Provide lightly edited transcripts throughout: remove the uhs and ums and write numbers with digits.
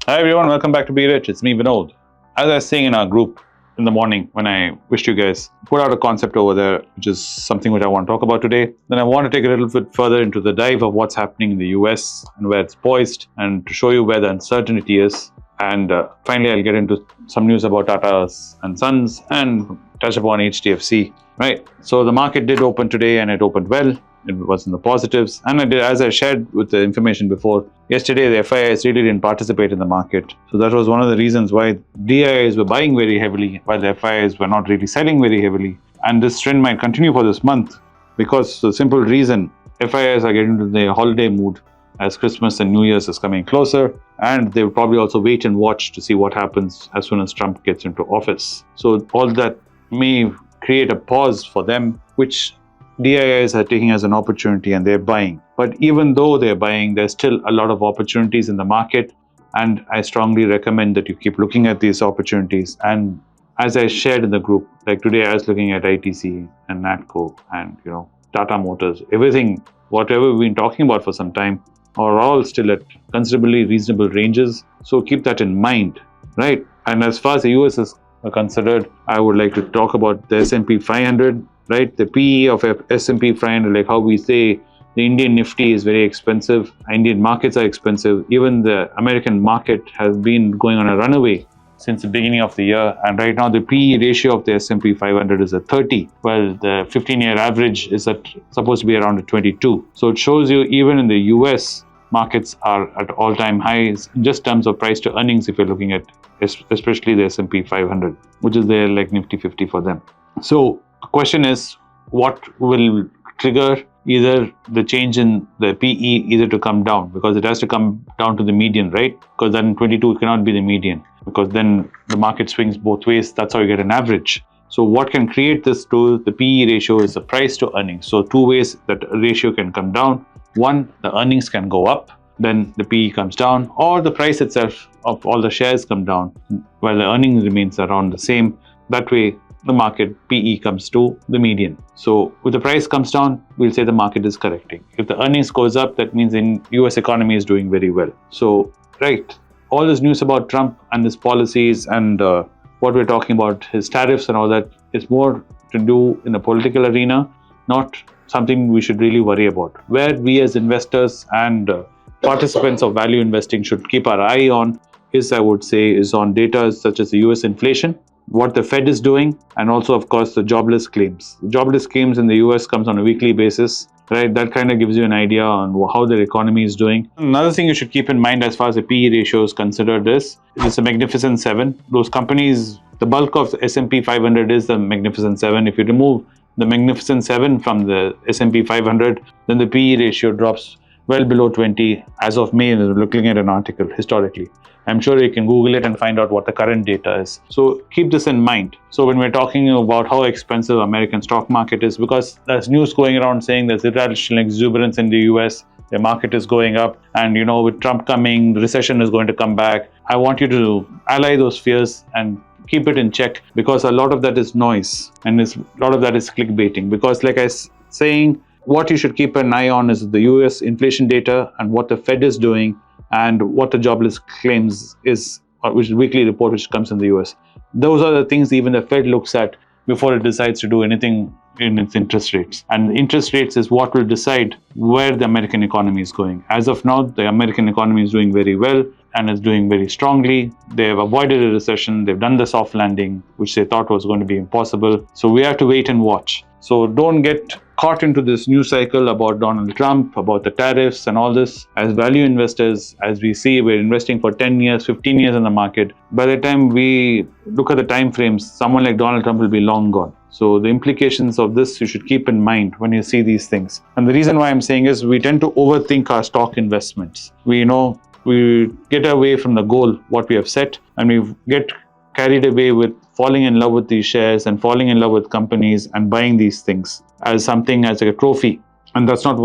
Hi everyone, welcome back to Be Rich. It's me, Vinod. As I was saying in our group in the morning when I wished you guys, put out a concept over there, which is something which I want to talk about today. Then I want to take a little bit further into the dive of what's happening in the US and where it's poised and to show you where the uncertainty is. And finally, I'll get into some news about Tata and Sons and touch upon HDFC. Right. So the market did open today and it opened well. It was in the positives. And as I shared with the information before, yesterday the FIIs really didn't participate in the market. So that was one of the reasons why DIIs were buying very heavily, while the FIIs were not really selling very heavily. And this trend might continue for this month because the simple reason FIIs are getting into the holiday mood as Christmas and New Year's is coming closer, and they will probably also wait and watch to see what happens as soon as Trump gets into office. So all that may create a pause for them, which DIIs are taking as an opportunity and they're buying. But even though they're buying, there's still a lot of opportunities in the market. And I strongly recommend that you keep looking at these opportunities. And as I shared in the group, like today I was looking at ITC and NATCO and Tata Motors, everything, whatever we've been talking about for some time, are all still at considerably reasonable ranges. So keep that in mind, right? And as far as the US is considered, I would like to talk about the S&P 500. Right, the PE of S&P 500, like how we say the Indian Nifty is very expensive, Indian markets are expensive. Even the American market has been going on a runaway since the beginning of the year. And right now the PE ratio of the S&P 500 is at 30, while the 15-year average is supposed to be around 22. So it shows you even in the US, markets are at all-time highs in just terms of price to earnings if you're looking at especially the S&P 500, which is their like Nifty 50 for them. So the question is, what will trigger either the change in the PE either to come down, because it has to come down to the median, right? Because then 22 cannot be the median, because then the market swings both ways. That's how you get an average. So what can create this to the PE ratio is the price to earnings. So two ways that ratio can come down. One, the earnings can go up, then the PE comes down, or the price itself of all the shares come down while the earnings remains around the same. That way, the market PE comes to the median. So if the price comes down, we'll say the market is correcting. If the earnings goes up, that means the US economy is doing very well. So, right, all this news about Trump and his policies and what we're talking about, his tariffs and all that, is more to do in the political arena, not something we should really worry about. Where we as investors and participants of value investing should keep our eye on is, I would say, is on data such as the US inflation, what the Fed is doing, and also, of course, the jobless claims. The jobless claims in the US comes on a weekly basis, right? That kind of gives you an idea on how their economy is doing. Another thing you should keep in mind as far as the PE ratio is considered is the Magnificent Seven. Those companies, the bulk of the S&P 500 is the Magnificent Seven. If you remove the Magnificent Seven from the S&P 500, then the PE ratio drops well below 20 as of May. Looking at an article historically, I'm sure you can Google it and find out what the current data is. So keep this in mind. So when we're talking about how expensive American stock market is, because there's news going around saying there's irrational exuberance in the US, the market is going up, and with Trump coming, the recession is going to come back. I want you to allay those fears and keep it in check, because a lot of that is noise and a lot of that is clickbaiting. Because like I was saying, what you should keep an eye on is the US inflation data and what the Fed is doing and what the jobless claims is, which is a weekly report which comes in the US. Those are the things even the Fed looks at before it decides to do anything in its interest rates. And interest rates is what will decide where the American economy is going. As of now, the American economy is doing very well and is doing very strongly. They have avoided a recession. They've done the soft landing, which they thought was going to be impossible. So we have to wait and watch. So don't get caught into this news cycle about Donald Trump, about the tariffs and all this. As value investors, as we see, we're investing for 10 years, 15 years in the market. By the time we look at the time frames, someone like Donald Trump will be long gone. So the implications of this you should keep in mind when you see these things. And the reason why I'm saying is we tend to overthink our stock investments. We get away from the goal, what we have set, and we get carried away with falling in love with these shares and falling in love with companies and buying these things as something as a trophy. And that's not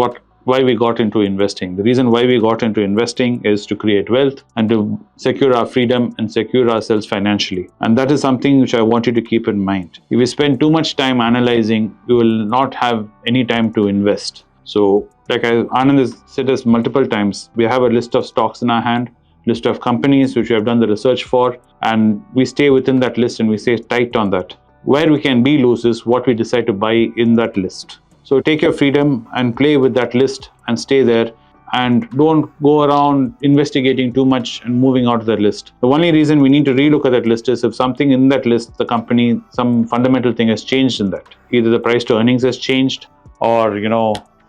why we got into investing. The reason why we got into investing is to create wealth and to secure our freedom and secure ourselves financially. And that is something which I want you to keep in mind. If you spend too much time analyzing, you will not have any time to invest. So like Anand has said this multiple times, we have a list of stocks in our hand, list of companies which we have done the research for, and we stay within that list and we stay tight on that. Where we can be loose is what we decide to buy in that list. So take your freedom and play with that list and stay there, and don't go around investigating too much and moving out of that list. The only reason we need to relook at that list is if something in that list, the company, some fundamental thing has changed in that. Either the price to earnings has changed, or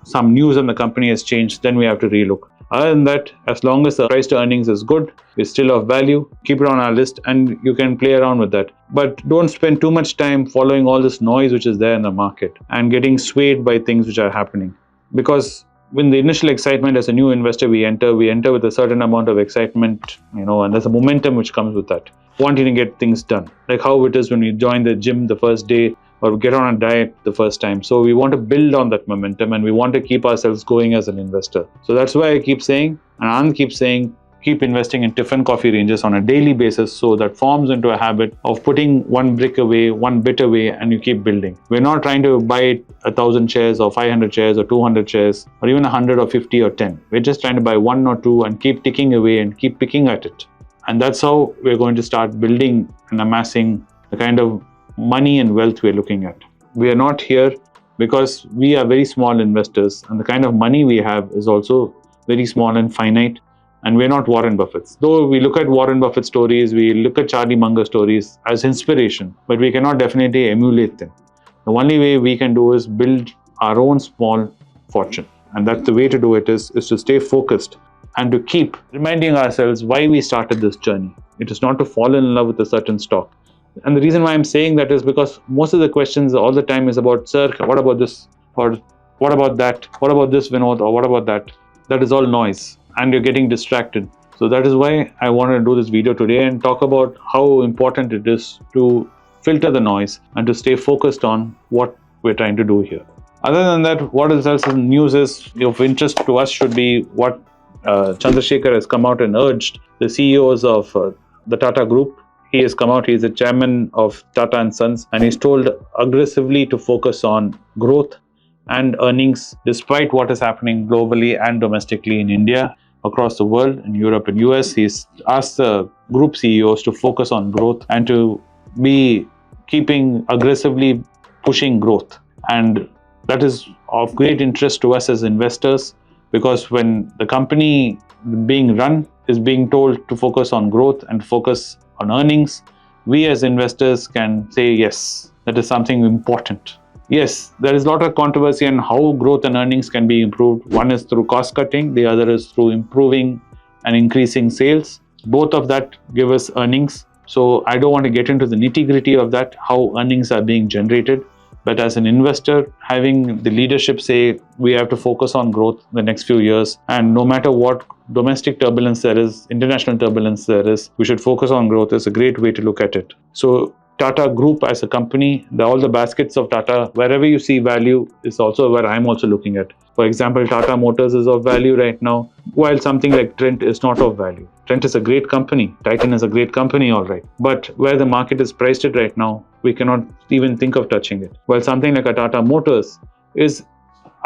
some news on the company has changed, then we have to relook. Other than that, as long as the price to earnings is good, is still of value, keep it on our list and you can play around with that. But don't spend too much time following all this noise which is there in the market and getting swayed by things which are happening. Because when the initial excitement as a new investor, we enter with a certain amount of excitement, and there's a momentum which comes with that, wanting to get things done. Like how it is when we join the gym the first day or get on a diet the first time. So we want to build on that momentum and we want to keep ourselves going as an investor. So that's why I keep saying, and Anand keeps saying, keep investing in Tiffin coffee ranges on a daily basis, so that forms into a habit of putting one brick away, one bit away, and you keep building. We're not trying to buy 1,000 shares or 500 shares or 200 shares or even 100 or 50 or 10. We're just trying to buy one or two and keep ticking away and keep picking at it. And that's how we're going to start building and amassing the kind of money and wealth we're looking at. We are not here because we are very small investors, and the kind of money we have is also very small and finite. And we're not Warren Buffett's. Though we look at Warren Buffett stories, we look at Charlie Munger stories as inspiration, but we cannot definitely emulate them. The only way we can do is build our own small fortune. And that's the way to do it is to stay focused and to keep reminding ourselves why we started this journey. It is not to fall in love with a certain stock. And the reason why I'm saying that is because most of the questions all the time is about, sir, what about this? Or what about that? What about this, Vinod? Or what about that? That is all noise. And you're getting distracted. So that is why I wanted to do this video today and talk about how important it is to filter the noise and to stay focused on what we're trying to do here. Other than that, what else in news is of interest to us should be what Chandrasekhar has come out and urged the CEOs of the Tata Group. He has come out, he's the chairman of Tata and Sons, and he's told aggressively to focus on growth and earnings despite what is happening globally and domestically in India, across the world, in Europe and US. He's asked the group CEOs to focus on growth and to be keeping aggressively pushing growth. And that is of great interest to us as investors, because when the company being run is being told to focus on growth and focus on earnings, we as investors can say, yes, that is something important. Yes, there is a lot of controversy on how growth and earnings can be improved. One is through cost cutting, the other is through improving and increasing sales. Both of that give us earnings. So I don't want to get into the nitty-gritty of that, how earnings are being generated. But as an investor, having the leadership say we have to focus on growth the next few years, and no matter what domestic turbulence there is, international turbulence there is, we should focus on growth is a great way to look at it. So Tata Group as a company, all the baskets of Tata, wherever you see value is also where I'm also looking at. For example, Tata Motors is of value right now, while something like Trent is not of value. Trent is a great company. Titan is a great company, all right. But where the market is priced at right now, we cannot even think of touching it. While something like a Tata Motors is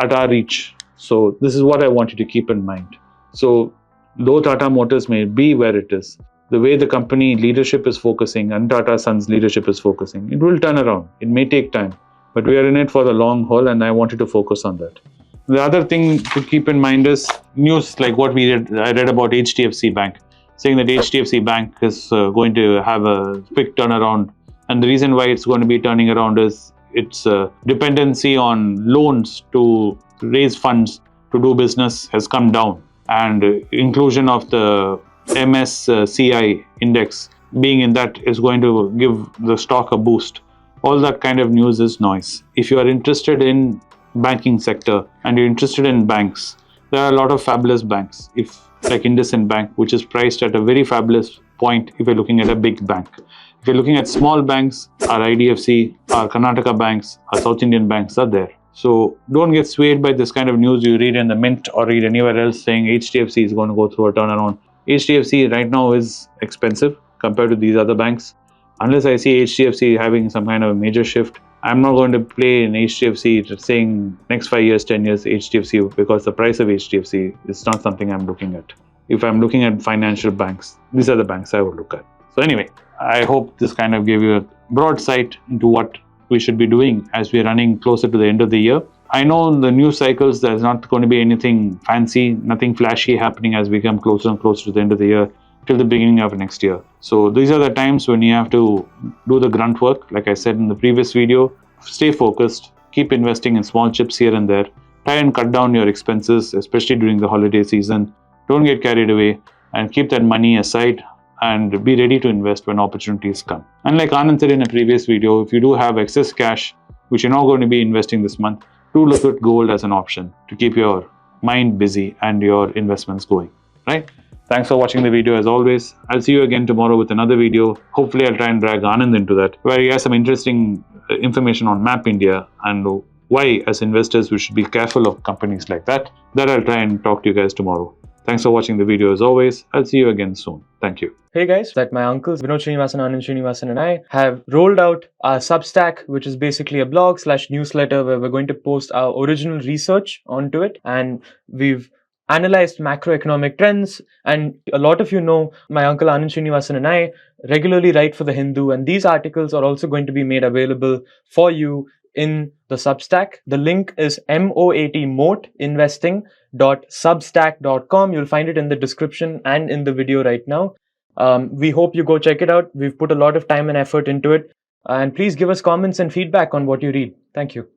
at our reach. So this is what I want you to keep in mind. So though Tata Motors may be where it is, the way the company leadership is focusing and Tata Sons leadership is focusing, it will turn around. It may take time, but we are in it for the long haul, and I wanted to focus on that. The other thing to keep in mind is news like what I read about HDFC Bank, saying that HDFC Bank is going to have a quick turnaround. And the reason why it's going to be turning around is its dependency on loans to raise funds to do business has come down. And inclusion of the MSCI index being in that is going to give the stock a boost. All that kind of news is noise. If you are interested in banking sector and you're interested in banks, there are a lot of fabulous banks, like IndusInd Bank, which is priced at a very fabulous point if you're looking at a big bank. If you're looking at small banks, our IDFC, our Karnataka banks, our South Indian banks are there. So don't get swayed by this kind of news you read in the Mint or read anywhere else saying HDFC is going to go through a turnaround. HDFC right now is expensive compared to these other banks. Unless I see HDFC having some kind of a major shift, I'm not going to play in HDFC saying next 5 years, 10 years HDFC, because the price of HDFC is not something I'm looking at. if I'm looking at financial banks, these are the banks I would look at. So anyway, I hope this kind of gave you a broad sight into what we should be doing as we're running closer to the end of the year. I know in the news cycles there's not going to be anything fancy, nothing flashy happening as we come closer and closer to the end of the year till the beginning of next year. So these are the times when you have to do the grunt work. Like I said in the previous video, stay focused, keep investing in small chips here and there, try and cut down your expenses, especially during the holiday season. Don't get carried away and keep that money aside and be ready to invest when opportunities come. And like Anand said in a previous video, if you do have excess cash, which you're not going to be investing this month, do look at gold as an option to keep your mind busy and your investments going, right? Thanks for watching the video as always. I'll see you again tomorrow with another video. Hopefully I'll try and drag Anand into that, where he has some interesting information on Map India and why as investors we should be careful of companies like that. That I'll try and talk to you guys tomorrow. Thanks for watching the video as always. I'll see you again soon. Thank you. Hey guys, that my uncles Vinod Srinivasan, Anand Srinivasan and I have rolled out our Substack, which is basically a blog/newsletter where we're going to post our original research onto it, and we've analyzed macroeconomic trends. And a lot of you know my uncle Anand Srinivasan and I regularly write for The Hindu, and these articles are also going to be made available for you in the Substack. The link is moatinvesting.substack.com. You'll find it in the description and in the video right now. We hope you go check it out. We've put a lot of time and effort into it. And please give us comments and feedback on what you read. Thank you.